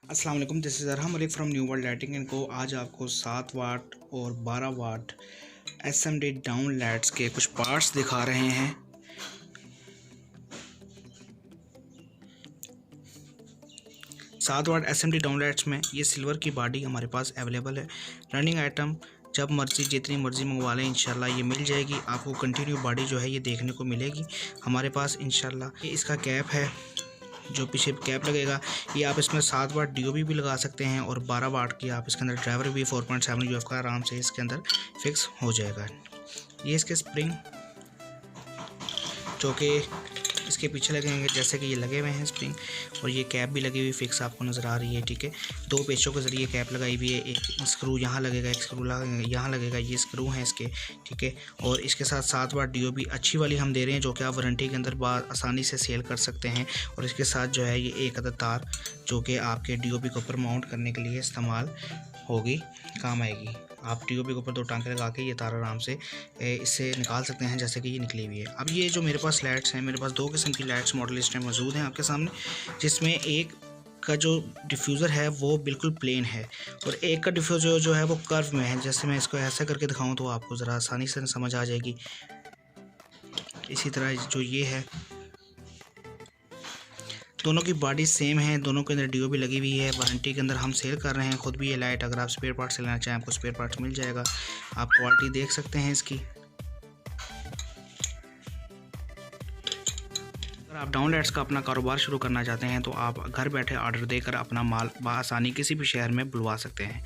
अस्सलाम वालेकुम, this is Arham Malik from New World Lighting and co. आज आपको 7 वाट और 12 वाट SMD डाउन लाइट्स के कुछ पार्ट्स दिखा रहे हैं। सात वाट SMD डाउन लाइट्स में ये सिल्वर की बॉडी हमारे पास अवेलेबल है। रनिंग आइटम जब मर्ज़ी जितनी मर्ज़ी मंगवा लें इंशाल्लाह ये मिल जाएगी। आपको कंटिन्यू बॉडी जो है ये देखने को मिलेगी हमारे पास इंशाल्लाह। ये इसका कैप है, जो पीछे कैप लगेगा ये आप इसमें 7 वाट DOB भी लगा सकते हैं और 12 वाट की आप इसके अंदर ड्राइवर भी 4.7 UF का आराम से इसके अंदर फिक्स हो जाएगा। ये इसके स्प्रिंग जो कि इसके पीछे लगेंगे, जैसे कि ये लगे हुए हैं स्प्रिंग, और ये कैप भी लगी हुई फिक्स आपको नज़र आ रही है। ठीक है, 2 पेचों के ज़रिए कैप लगाई हुई है। एक स्क्रू यहाँ लगेगा, एक स्क्रू यहाँ लगेगा, ये स्क्रू हैं इसके। ठीक है, और इसके साथ 7 वाट DOB अच्छी वाली हम दे रहे हैं, जो कि आप वारंटी के अंदर आसानी से सेल कर सकते हैं। और इसके साथ जो है ये एक अदद तार जो कि आपके DOB के ऊपर माउंट करने के लिए इस्तेमाल होगी, काम आएगी। आप DOB के ऊपर 2 टांके लगा के ये तार आराम से इससे निकाल सकते हैं, जैसे कि ये निकली हुई है। अब ये जो मेरे पास लाइट्स हैं, मेरे पास 2 किस्म की लाइट्स मॉडल इस टाइम मौजूद हैं आपके सामने, जिसमें एक का जो डिफ्यूज़र है वो बिल्कुल प्लेन है और एक का डिफ्यूज़र जो है वो कर्व में है। जैसे मैं इसको ऐसा करके दिखाऊं तो आपको ज़रा आसानी से समझ आ जाएगी। इसी तरह जो ये है, दोनों की बॉडी सेम है, दोनों के अंदर DOB लगी हुई है। वारंटी के अंदर हम सेल कर रहे हैं खुद भी ये लाइट। अगर आप स्पेयर पार्ट से लेना चाहें आपको स्पेयर पार्ट्स मिल जाएगा। आप क्वालिटी देख सकते हैं इसकी। अगर आप डाउन लाइट्स का अपना कारोबार शुरू करना चाहते हैं तो आप घर बैठे ऑर्डर देकर अपना माल बआसानी किसी भी शहर में बुलवा सकते हैं।